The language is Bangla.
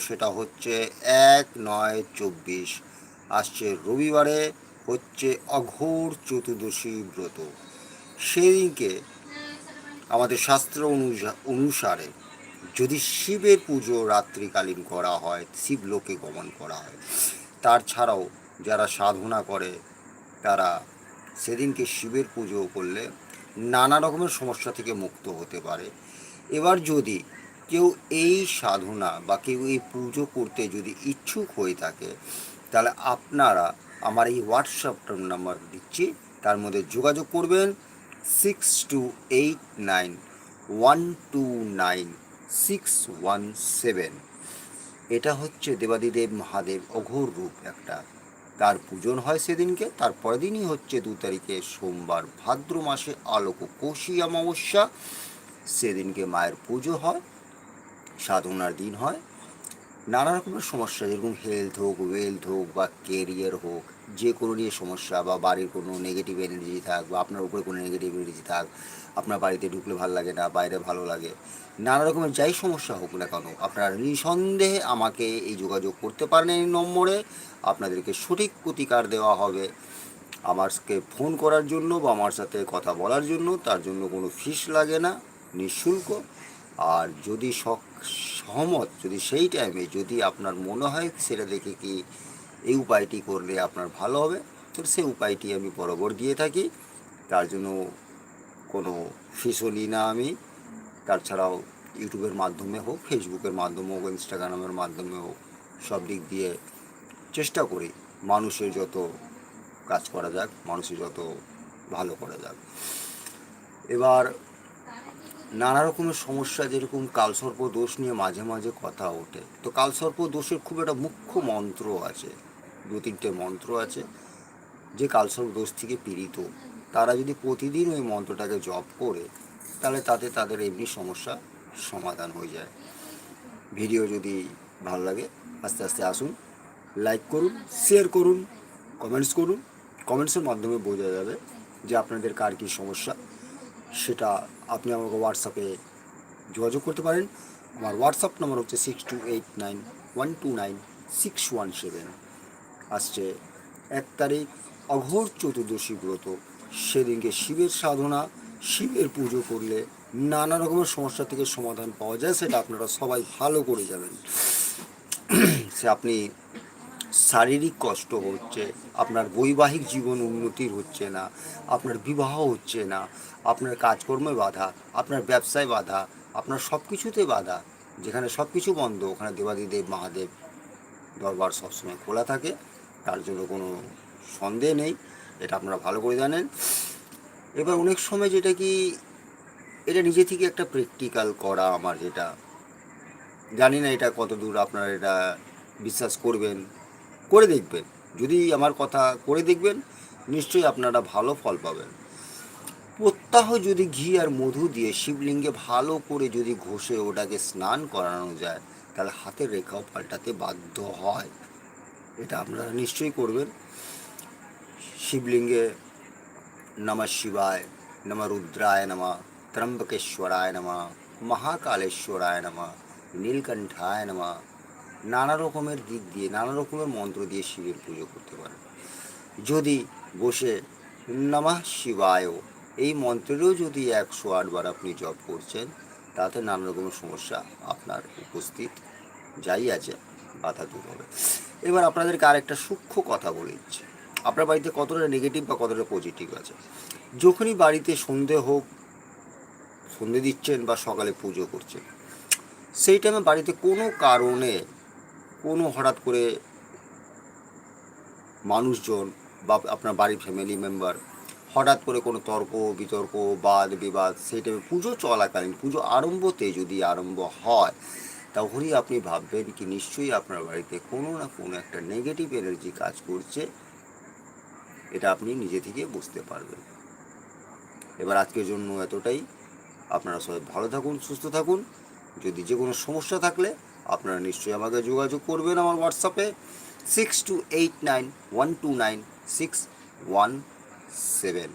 সেটা হচ্ছে 1/9/24 আসছে রবিবারে, হচ্ছে অঘোর চতুর্দশী ব্রত। সেদিনকে আমাদের শাস্ত্র অনুসারে যদি শিবের পুজো রাত্রিকালীন করা হয়, শিবলোকে গমন করা হয়। তার ছাড়াও যারা সাধনা করে তারা সেদিনকে শিবের পুজো করলে নানা রকমের সমস্যা থেকে মুক্ত হতে পারে। এবার যদি কেউ এই সাধনা বা কেউ এই পুজো করতে যদি ইচ্ছুক হয়ে থাকে, তাহলে আপনারা আমার এই হোয়াটসঅ্যাপ নাম্বার দিচ্ছি, তার মধ্যে যোগাযোগ করবেন 6289129617। এটা হচ্ছে দেবাদিদেব মহাদেব অঘোর রূপ একটা, তার পূজন হয় সেদিনকে। তার পরের দিনই হচ্ছে 2 তারিখে সোমবার, ভাদ্র মাসে আলোক কৌশী অমাবস্যা। সেদিনকে মায়ের পুজো হয়, সাধনার দিন হয়। নানা রকমের সমস্যা, যেরকম হেলথ হোক, ওয়েলথ হোক, বা কেরিয়ার হোক, যে কোনো নিয়ে সমস্যা, বা বাড়ির কোনো নেগেটিভ এনার্জি থাক, বা আপনার উপরে কোনো নেগেটিভ এনার্জি থাক, আপনার বাড়িতে ঢুকলে ভালো লাগে না, বাইরে ভালো লাগে, নানা রকমের যাই সমস্যা হোক না কেন, আপনারা নিঃসন্দেহে আমাকে এই যোগাযোগ করতে পারেন এই নম্বরে। আপনাদেরকে সঠিক প্রতিকার দেওয়া হবে। আমাকে ফোন করার জন্য বা আমার সাথে কথা বলার জন্য, তার জন্য কোনো ফিস লাগে না, নিঃশুল্ক। আর যদি সহমত, যদি সেই টাইমে যদি আপনার মনে হয় সেটা দেখে কি এই উপায়টি করলে আপনার ভালো হবে, তো সেই উপায়টি আমি বরাবর দিয়ে থাকি। তার জন্য কোনো ফিসও নিই না আমি। তাছাড়াও ইউটিউবের মাধ্যমে হোক, ফেসবুকের মাধ্যমে হোক, ইনস্টাগ্রামের মাধ্যমে হোক, সব দিক দিয়ে চেষ্টা করি মানুষের যত কাজ করা যাক, মানুষের যত ভালো করা যাক। এবার নানা রকমের সমস্যা, যেরকম কালসর্প দোষ নিয়ে মাঝে মাঝে কথা ওঠে। তো কালসর্প দোষের খুব একটা মুখ্য মন্ত্র আছে, 2-3টে মন্ত্র আছে। যে কালসর্প দোষ থেকে পীড়িত, তারা যদি প্রতিদিন ওই মন্ত্রটাকে জপ করে, তাহলে তাতে তাদের এমনি সমস্যা সমাধান হয়ে যায়। ভিডিও যদি ভালো লাগে আস্তে আস্তে আসুন, লাইক করুন, শেয়ার করুন, কমেন্টস করুন। কমেন্টসের মাধ্যমে বোঝা যাবে যে আপনাদের কার কী সমস্যা। সেটা আপনি আমাকে হোয়াটসঅ্যাপে যোগাযোগ করতে পারেন। আমার হোয়াটসঅ্যাপ নম্বর হচ্ছে 6289129617। আসছে 1 তারিখ অঘোর চতুর্দশী ব্রত। সেদিনকে শিবের সাধনা, শিবের পুজো করলে নানা রকমের সমস্যা থেকে সমাধান পাওয়া যায়, সেটা আপনারা সবাই ভালো করে যাবেন। সে আপনি শারীরিক কষ্ট হচ্ছে, আপনার বৈবাহিক জীবন উন্নতির হচ্ছে না, আপনার বিবাহ হচ্ছে না, আপনার কাজকর্মে বাধা, আপনার ব্যবসায় বাধা, আপনার সব কিছুতে বাধা, যেখানে সব কিছু বন্ধ ওখানে দেবাদিদেব মহাদেব দরবার সবসময় খোলা থাকে, তার জন্য কোনো সন্দেহ নেই, এটা আপনারা ভালো করে জানেন। এবার অনেক সময় যেটা কি, এটা নিজে থেকে একটা প্র্যাকটিক্যাল করা আমার, যেটা জানি না এটা কত দূর আপনারা এটা বিশ্বাস করবেন, করে দেখবেন। যদি আমার কথা করে দেখবেন, নিশ্চয়ই আপনারা ভালো ফল পাবেন। প্রত্যাহ যদি ঘি আর মধু দিয়ে শিবলিঙ্গে ভালো করে যদি ঘষে ওটাকে স্নান করানো যায়, তাহলে হাতের রেখাও পাল্টাতে বাধ্য হয়। এটা আপনারা নিশ্চয়ই করবেন। শিবলিঙ্গে নমঃ শিবায়, নমঃ রুদ্রায় নমঃ, ত্রম্বকেশ্বরায় নমঃ, মহাকালেশ্বরায় নমঃ, নীলকণ্ঠায় নমঃ, নানা রকমের দিক দিয়ে, নানা রকমের মন্ত্র দিয়ে শিবের পুজো করতে পারেন। যদি বসে নমঃ শিবায় এই মন্ত্রেরও যদি 108 বার আপনি জপ করছেন, তাতে নানা রকমের সমস্যা আপনার উপস্থিত যাই আছে বাধা দূর হবে। এবার আপনাদেরকে আরেকটা সূক্ষ্ম কথা বলে দিচ্ছি, আপনার বাড়িতে কতটা নেগেটিভ বা কতটা পজিটিভ আছে। যখনই বাড়িতে সন্ধে হোক, সন্ধে দিচ্ছেন বা সকালে পুজো করছেন, সেই টাইমে বাড়িতে কোনো কারণে কোনো হঠাৎ করে মানুষজন বা আপনার বাড়ির ফ্যামিলি মেম্বার হঠাৎ করে কোনো তর্ক বিতর্ক, বাদ বিবাদ, সেই টাইমে পুজো চলাকালীন, পুজো আরম্ভতে যদি আরম্ভ হয়, তখনই আপনি ভাববেন কি নিশ্চয়ই আপনার বাড়িতে কোনো না কোনো একটা নেগেটিভ এনার্জি কাজ করছে। এটা আপনি নিজে থেকে বুঝতে পারবেন। এবার আজকের জন্য এতটাই। আপনারা সবাই ভালো থাকুন, সুস্থ থাকুন। যদি যে কোনো সমস্যা থাকলে আপনারা নিশ্চয়ই আমাকে যোগাযোগ করবেন আমার হোয়াটসঅ্যাপে 6289129617।